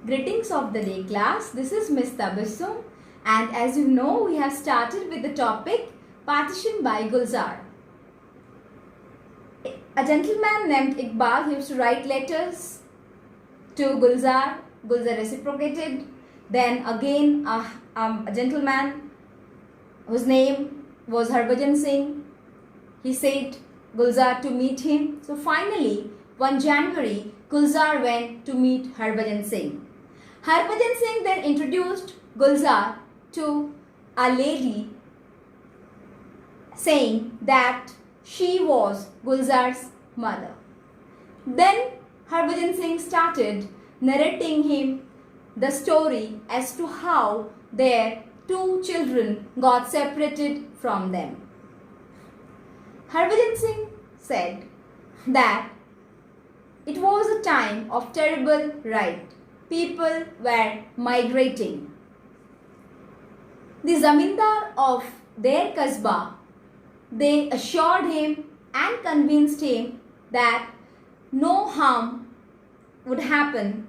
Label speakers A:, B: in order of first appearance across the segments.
A: Greetings of the day, class. This is Miss Tabassum, and as you know, we have started with the topic Partition by Gulzar. A gentleman named Iqbal used to write letters to Gulzar. Gulzar reciprocated. Then again, a gentleman whose name was Harbhajan Singh, he said Gulzar to meet him. So finally, one January, Gulzar went to meet Harbhajan Singh. Harbhajan Singh then introduced Gulzar to a lady, saying that she was Gulzar's mother. Then Harbhajan Singh started narrating him the story as to how their two children got separated from them. Harbhajan Singh said that it was a time of terrible riot. People were migrating. The zamindar of their kasbah, they assured him and convinced him that no harm would happen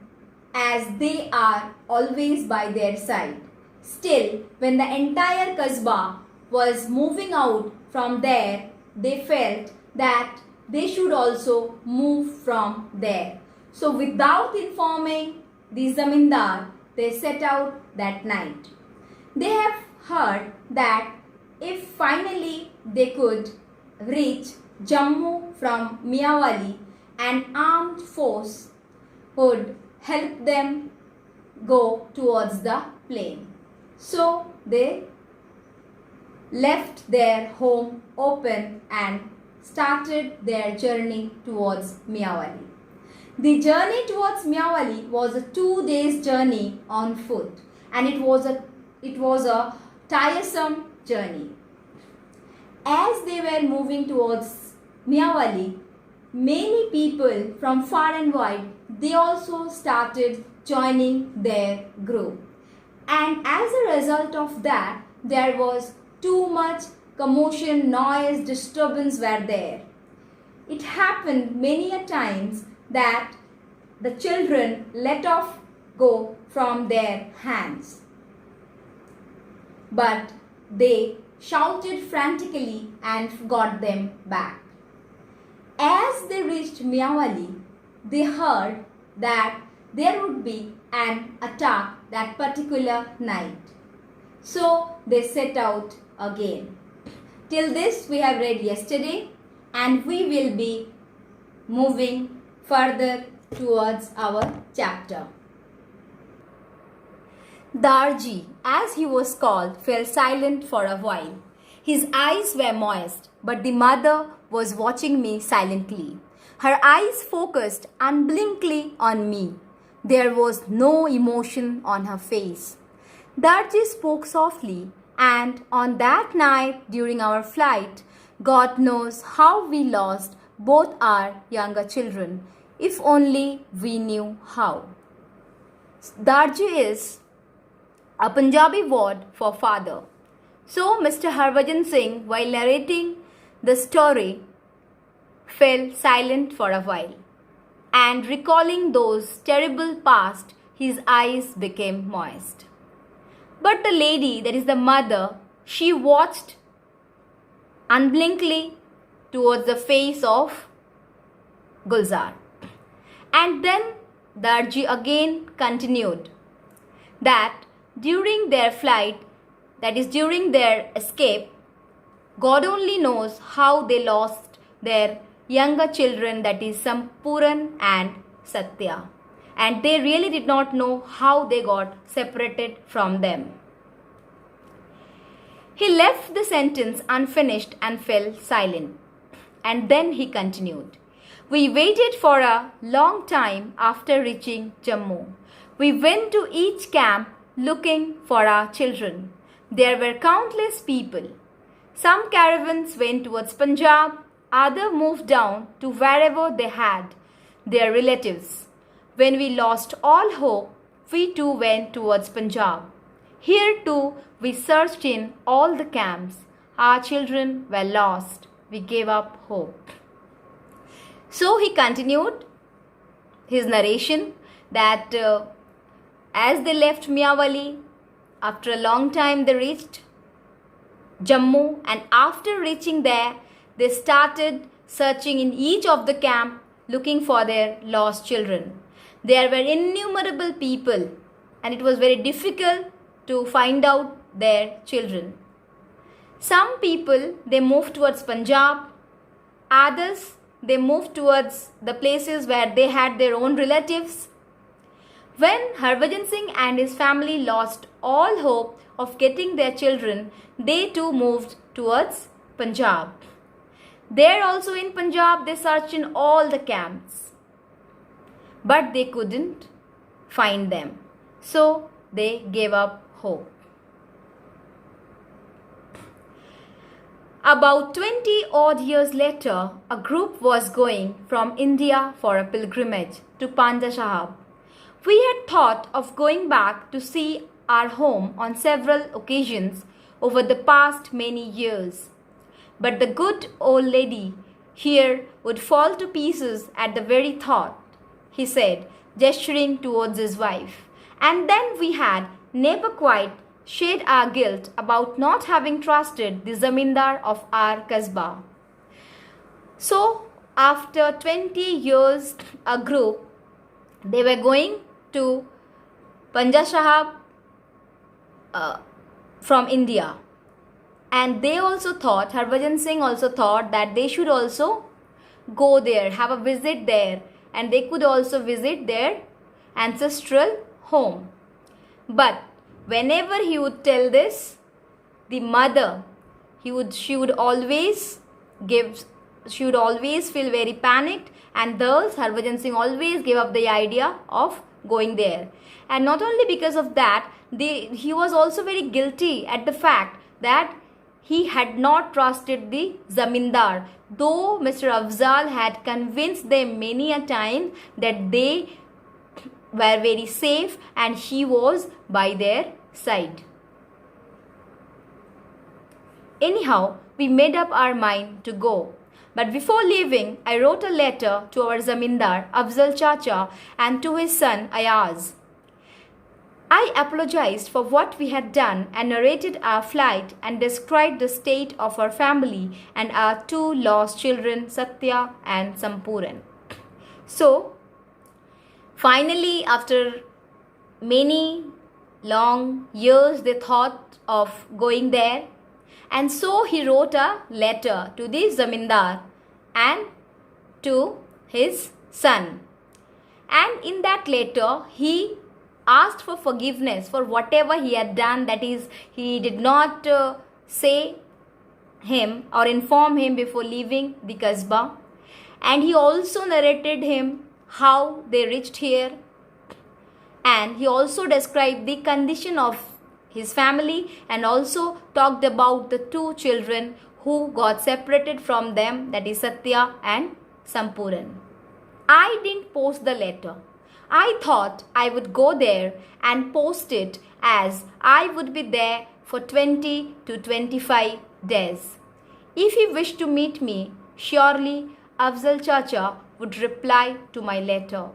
A: as they are always by their side. Still, when the entire kasbah was moving out from there, they felt that they should also move from there. So without informing the zamindar, they set out that night. They have heard that if finally they could reach Jammu from Miawali, an armed force would help them go towards the plain. So they left their home open and started their journey towards Miawali. The journey towards Miawali was a 2 days journey on foot, and it was a tiresome journey. As they were moving towards Miawali, many people from far and wide, they also started joining their group. And as a result of that, there was too much commotion, noise, disturbance were there. It happened many a times that the children let off go from their hands. But they shouted frantically and got them back. As they reached Miawali, they heard that there would be an attack that particular night. So they set out again. Till this we have read yesterday, and we will be moving further towards our chapter. Darji, as he was called, fell silent for a while. His eyes were moist, but the mother was watching me silently. Her eyes focused unblinkingly on me. There was no emotion on her face. Darji spoke softly, and on that night during our flight, God knows how we lost both our younger children, if only we knew how. Darji is a Punjabi word for father. So Mr. Harbhajan Singh, while narrating the story, fell silent for a while. And recalling those terrible past, his eyes became moist. But the lady, that is the mother, she watched unblinkingly towards the face of Gulzar. And then Darji again continued that during their flight, that is during their escape, God only knows how they lost their younger children, that is Sampuran and Satya. And they really did not know how they got separated from them. He left the sentence unfinished and fell silent. And then he continued. We waited for a long time after reaching Jammu. We went to each camp looking for our children. There were countless people. Some caravans went towards Punjab, others moved down to wherever they had their relatives. When we lost all hope, we too went towards Punjab. Here too we searched in all the camps. Our children were lost. We gave up hope. So he continued his narration that As they left Miyawali, after a long time they reached Jammu, and after reaching there, they started searching in each of the camp looking for their lost children. There were innumerable people, and it was very difficult to find out their children. Some people, they moved towards Punjab. Others, they moved towards the places where they had their own relatives. When Harbhajan Singh and his family lost all hope of getting their children, they too moved towards Punjab. There also in Punjab, they searched in all the camps, but they couldn't find them. So they gave up hope. About 20 odd years later, a group was going from India for a pilgrimage to Panja Sahib. We had thought of going back to see our home on several occasions over the past many years. But the good old lady here would fall to pieces at the very thought, he said, gesturing towards his wife. And then we had never quite shed our guilt about not having trusted the zamindar of our kasbah. So, after 20 years, a group, they were going to Panja Sahib from India. And they also thought, Harbhajan Singh also thought that they should also go there, have a visit there, and they could also visit their ancestral home. But whenever he would tell this, the mother, she would always feel very panicked, and thus Harbhajan Singh always gave up the idea of going there. And not only because of that, he was also very guilty at the fact that he had not trusted the zamindar, though Mr. Afzal had convinced them many a time that they were very safe and he was by their side. Anyhow, we made up our mind to go. But before leaving, I wrote a letter to our zamindar, Afzal Chacha, and to his son, Ayaz. I apologized for what we had done and narrated our flight and described the state of our family and our two lost children, Satya and Sampuran. So, finally, after many long years, they thought of going there. And so he wrote a letter to the zamindar and to his son. And in that letter, he asked for forgiveness for whatever he had done, that is, he did not say him or inform him before leaving the Kasbah. And he also narrated him how they reached here, and he also described the condition of his family and also talked about the two children who got separated from them, that is Satya and Sampuran. I didn't post the letter. I thought I would go there and post it, as I would be there for 20 to 25 days. If he wished to meet me, surely Afzal Chacha would reply to my letter.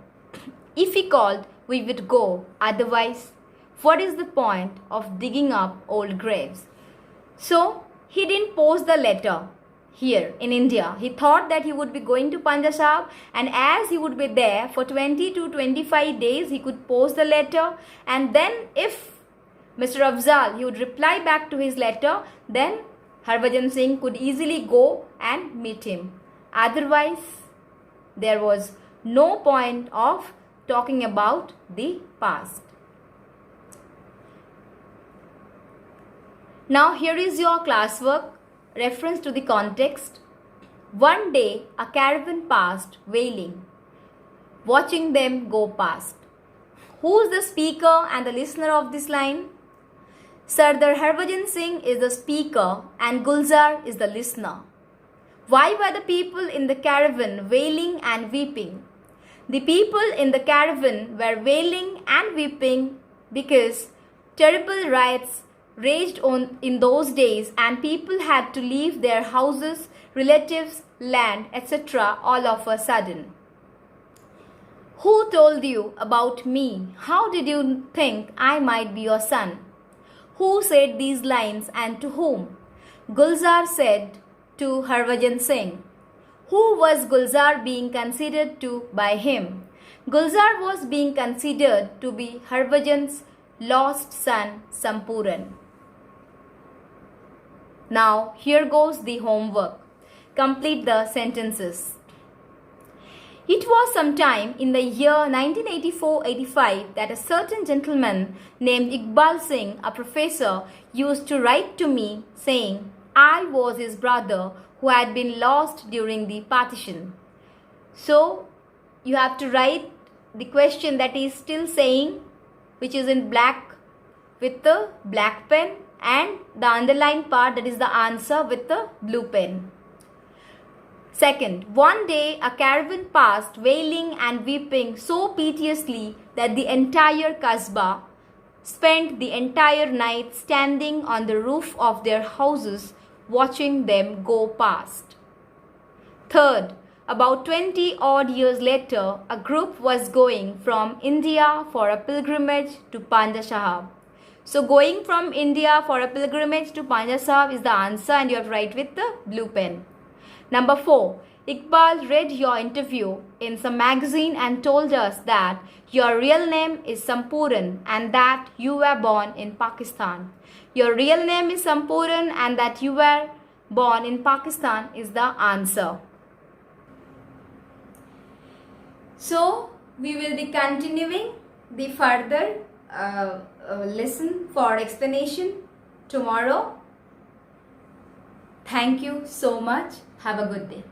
A: If he called, we would go. Otherwise, what is the point of digging up old graves? So, he didn't post the letter here in India. He thought that he would be going to Panja Sahib, and as he would be there for 20 to 25 days, he could post the letter, and then if Mr. Afzal, he would reply back to his letter, then Harbhajan Singh could easily go and meet him. Otherwise, there was no point of talking about the past. Now here is your classwork. Reference to the context. One day a caravan passed wailing, watching them go past. Who is the speaker and the listener of this line? Sardar Harbhajan Singh is the speaker and Gulzar is the listener. Why were the people in the caravan wailing and weeping? The people in the caravan were wailing and weeping because terrible riots raged on in those days, and people had to leave their houses, relatives, land, etc. all of a sudden. Who told you about me? How did you think I might be your son? Who said these lines and to whom? Gulzar said to Harbhajan Singh. Who was Gulzar being considered to by him? Gulzar was being considered to be Harbhajan's lost son Sampuran. Now here goes the homework. Complete the sentences. It was sometime in the year 1984-85 that a certain gentleman named Iqbal Singh, a professor, used to write to me saying I was his brother who had been lost during the partition. So you have to write the question that he is still saying, which is in black with the black pen, and the underlined part, that is the answer, with the blue pen. Second, one day a caravan passed wailing and weeping so piteously that the entire Kasbah spent the entire night standing on the roof of their houses watching them go past. Third, about 20 odd years later, a group was going from India for a pilgrimage to Panja Sahib. So going from India for a pilgrimage to Panja Sahib is the answer, and you have to write with the blue pen. Number 4. Iqbal read your interview in some magazine and told us that your real name is Sampuran and that you were born in Pakistan. Your real name is Sampuran and that you were born in Pakistan is the answer. So we will be continuing the further lesson for explanation tomorrow. Thank you so much. Have a good day.